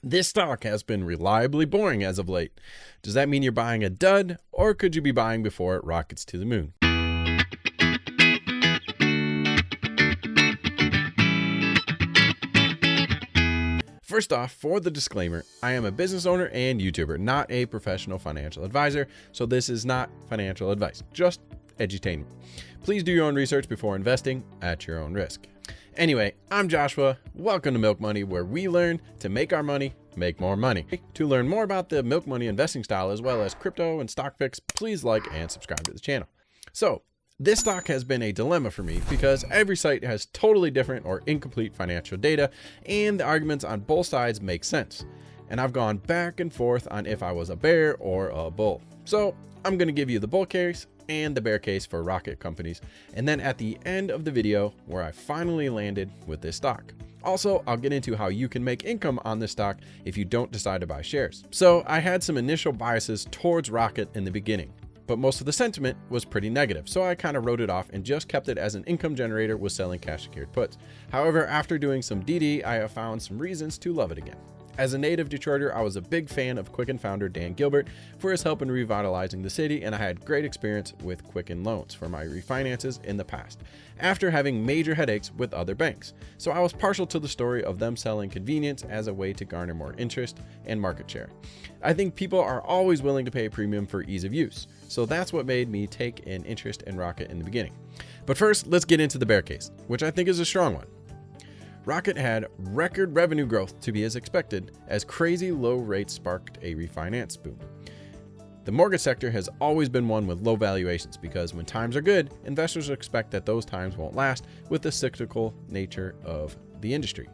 This stock has been reliably boring as of late. Does that mean you're buying a dud, or could you be buying before it rockets to the moon? First off, for the disclaimer, I am a business owner and YouTuber, not a professional financial advisor, so this is not financial advice, just edutainment. Please do your own research before investing at your own risk. Anyway, I'm Joshua. Welcome to Milk Money, where we learn to make our money make more money. To learn more about the Milk Money investing style as well as crypto and stock picks, please like and subscribe to the channel. So, this stock has been a dilemma for me because every site has totally different or incomplete financial data, and the arguments on both sides make sense. And I've gone back and forth on if I was a bear or a bull. So I'm going to give you the bull case and the bear case for rocket companies, and then at the end of the video where I finally landed with this stock. Also, I'll get into how you can make income on this stock if you don't decide to buy shares. So I had some initial biases towards Rocket in the beginning, but most of the sentiment was pretty negative, so I kind of wrote it off and just kept it as an income generator with selling cash secured puts. However, after doing some DD, I have found some reasons to love it again. As a native Detroiter, I was a big fan of Quicken founder Dan Gilbert for his help in revitalizing the city, and I had great experience with Quicken loans for my refinances in the past, after having major headaches with other banks. So I was partial to the story of them selling convenience as a way to garner more interest and market share. I think people are always willing to pay a premium for ease of use, so that's what made me take an interest in Rocket in the beginning. But first, let's get into the bear case, which I think is a strong one. Rocket had record revenue growth to be as expected, as crazy low rates sparked a refinance boom. The mortgage sector has always been one with low valuations because when times are good, investors expect that those times won't last with the cyclical nature of the industry.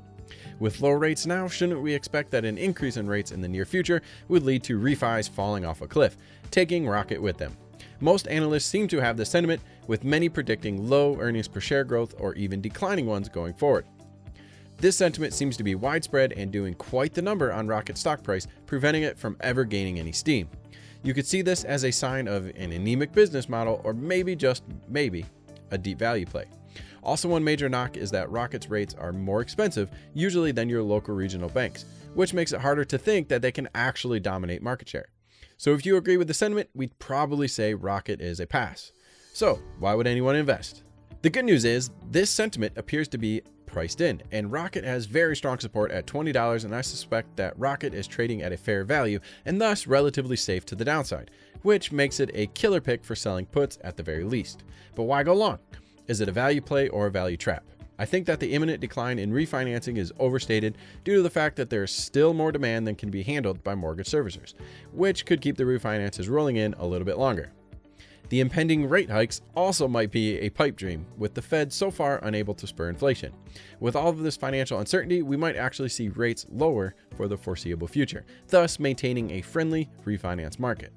With low rates now, shouldn't we expect that an increase in rates in the near future would lead to refis falling off a cliff, taking Rocket with them? Most analysts seem to have this sentiment, with many predicting low earnings per share growth or even declining ones going forward. This sentiment seems to be widespread and doing quite the number on Rocket's stock price, preventing it from ever gaining any steam. You could see this as a sign of an anemic business model, or maybe, just maybe, a deep value play. Also, one major knock is that Rocket's rates are more expensive, usually than your local regional banks, which makes it harder to think that they can actually dominate market share. So if you agree with the sentiment, we'd probably say Rocket is a pass. So why would anyone invest? The good news is this sentiment appears to be priced in, and Rocket has very strong support at $20, and I suspect that Rocket is trading at a fair value and thus relatively safe to the downside, which makes it a killer pick for selling puts at the very least. But why go long? Is it a value play or a value trap? I think that the imminent decline in refinancing is overstated due to the fact that there is still more demand than can be handled by mortgage servicers, which could keep the refinances rolling in a little bit longer. The impending rate hikes also might be a pipe dream, with the Fed so far unable to spur inflation. With all of this financial uncertainty, we might actually see rates lower for the foreseeable future, thus maintaining a friendly refinance market.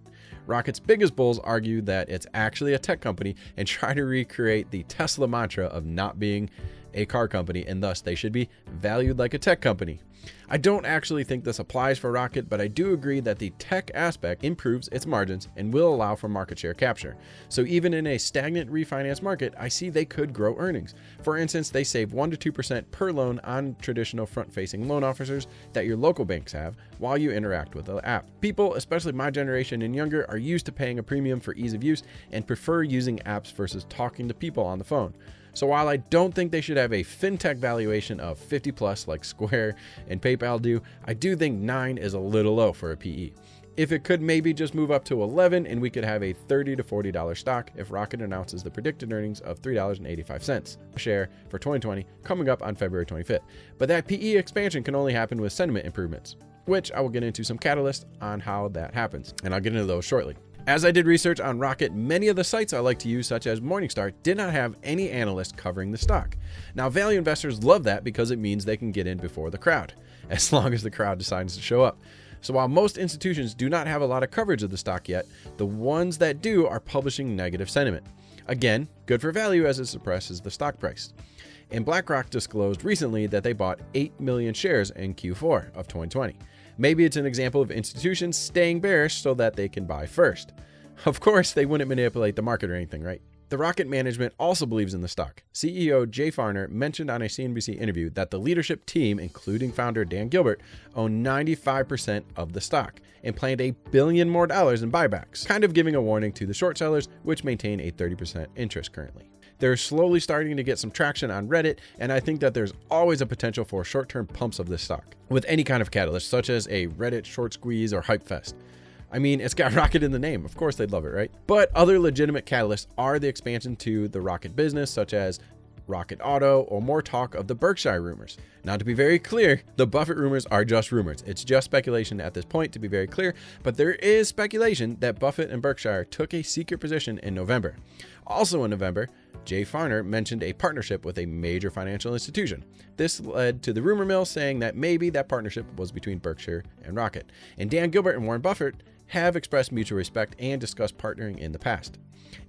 Rocket's biggest bulls argue that it's actually a tech company and try to recreate the Tesla mantra of not being a car company, and thus they should be valued like a tech company. I don't actually think this applies for Rocket, but I do agree that the tech aspect improves its margins and will allow for market share capture. So even in a stagnant refinance market, I see they could grow earnings. For instance, they save 1% to 2% per loan on traditional front-facing loan officers that your local banks have while you interact with the app. People, especially my generation and younger, are used to paying a premium for ease of use and prefer using apps versus talking to people on the phone. So while I don't think they should have a fintech valuation of 50 plus like Square and PayPal do, I do think 9 is a little low for a PE. If it could maybe just move up to 11, and we could have a $30 to $40 stock if Rocket announces the predicted earnings of $3.85 a share for 2020 coming up on February 25th. But that PE expansion can only happen with sentiment improvements, which I will get into some catalysts on how that happens, and I'll get into those shortly. As I did research on Rocket, many of the sites I like to use, such as Morningstar, did not have any analyst covering the stock. Now, value investors love that because it means they can get in before the crowd, as long as the crowd decides to show up. So while most institutions do not have a lot of coverage of the stock yet, the ones that do are publishing negative sentiment. Again, good for value as it suppresses the stock price. And BlackRock disclosed recently that they bought 8 million shares in Q4 of 2020. Maybe it's an example of institutions staying bearish so that they can buy first. Of course, they wouldn't manipulate the market or anything, right? The Rocket management also believes in the stock. CEO Jay Farner mentioned on a CNBC interview that the leadership team, including founder Dan Gilbert, own 95% of the stock and planned $1 billion more in buybacks, kind of giving a warning to the short sellers, which maintain a 30% interest currently. They're slowly starting to get some traction on Reddit, and I think that there's always a potential for short-term pumps of this stock with any kind of catalyst, such as a Reddit short squeeze or hype fest. I mean, it's got Rocket in the name. Of course they'd love it, right? But other legitimate catalysts are the expansion to the Rocket business, such as Rocket Auto, or more talk of the Berkshire rumors. Now, to be very clear, the Buffett rumors are just rumors. It's just speculation at this point, to be very clear, but there is speculation that Buffett and Berkshire took a secret position in November. Also in November, Jay Farner mentioned a partnership with a major financial institution. This led to the rumor mill saying that maybe that partnership was between Berkshire and Rocket. And Dan Gilbert and Warren Buffett have expressed mutual respect and discussed partnering in the past.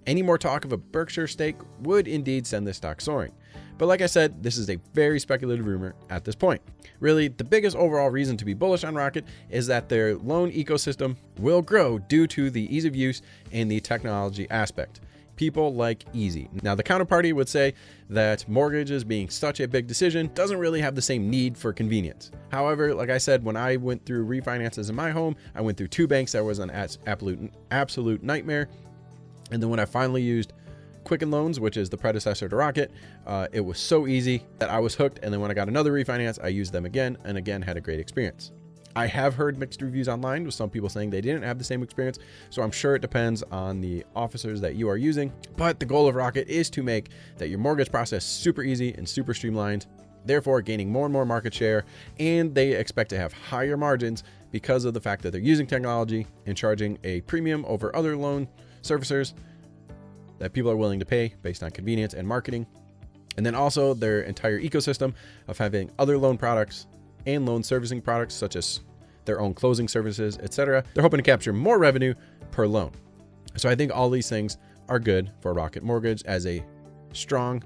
Any more talk of a Berkshire stake would indeed send this stock soaring. But like I said, this is a very speculative rumor at this point. Really, the biggest overall reason to be bullish on Rocket is that their loan ecosystem will grow due to the ease of use and the technology aspect. People like easy. Now, the counterparty would say that mortgages being such a big decision doesn't really have the same need for convenience. However, like I said, when I went through refinances in my home, I went through 2 banks. That was an absolute nightmare. And then when I finally used Quicken Loans, which is the predecessor to Rocket, it was so easy that I was hooked. And then when I got another refinance, I used them again and again had a great experience. I have heard mixed reviews online with some people saying they didn't have the same experience, so I'm sure it depends on the officers that you are using. But the goal of Rocket is to make that your mortgage process super easy and super streamlined, therefore gaining more and more market share, and they expect to have higher margins because of the fact that they're using technology and charging a premium over other loan servicers that people are willing to pay based on convenience and marketing. And then also their entire ecosystem of having other loan products and loan servicing products such as their own closing services, etc. They're hoping to capture more revenue per loan. So I think all these things are good for Rocket Mortgage as a strong,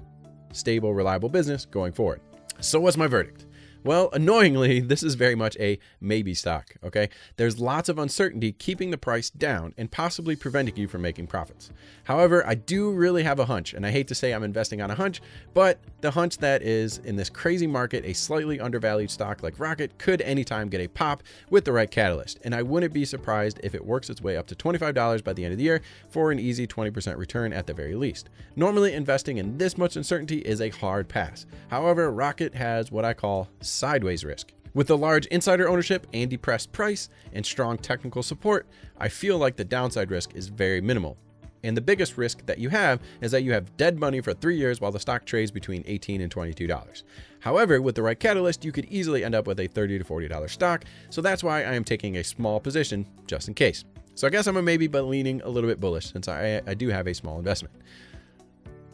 stable, reliable business going forward. So what's my verdict? Well, annoyingly, this is very much a maybe stock, okay? There's lots of uncertainty keeping the price down and possibly preventing you from making profits. However, I do really have a hunch, and I hate to say I'm investing on a hunch, but the hunch that is in this crazy market, a slightly undervalued stock like Rocket could anytime get a pop with the right catalyst. And I wouldn't be surprised if it works its way up to $25 by the end of the year for an easy 20% return at the very least. Normally, investing in this much uncertainty is a hard pass. However, Rocket has what I call sideways risk. With the large insider ownership and depressed price and strong technical support, I feel like the downside risk is very minimal. And the biggest risk that you have is that you have dead money for 3 years while the stock trades between $18 and $22. However, with the right catalyst, you could easily end up with a $30 to $40 stock. So that's why I am taking a small position just in case. So I guess I'm a maybe, but leaning a little bit bullish since I do have a small investment.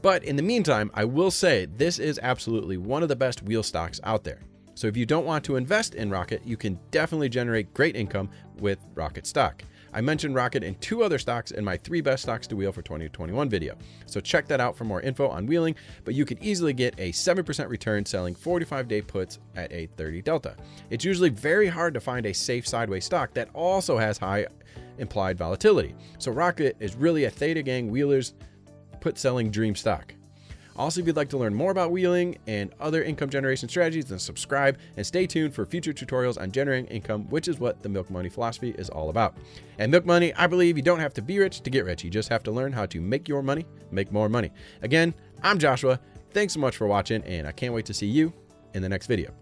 But in the meantime, I will say this is absolutely one of the best wheel stocks out there. So if you don't want to invest in Rocket, you can definitely generate great income with Rocket stock. I mentioned Rocket and 2 other stocks in my 3 best stocks to wheel for 2021 video. So check that out for more info on wheeling, but you could easily get a 7% return selling 45-day puts at a 30 delta. It's usually very hard to find a safe sideways stock that also has high implied volatility. So Rocket is really a Theta Gang wheelers put selling dream stock. Also, if you'd like to learn more about wheeling and other income generation strategies, then subscribe and stay tuned for future tutorials on generating income, which is what the Milk Money philosophy is all about. And Milk Money, I believe you don't have to be rich to get rich. You just have to learn how to make your money, make more money. Again, I'm Joshua. Thanks so much for watching, and I can't wait to see you in the next video.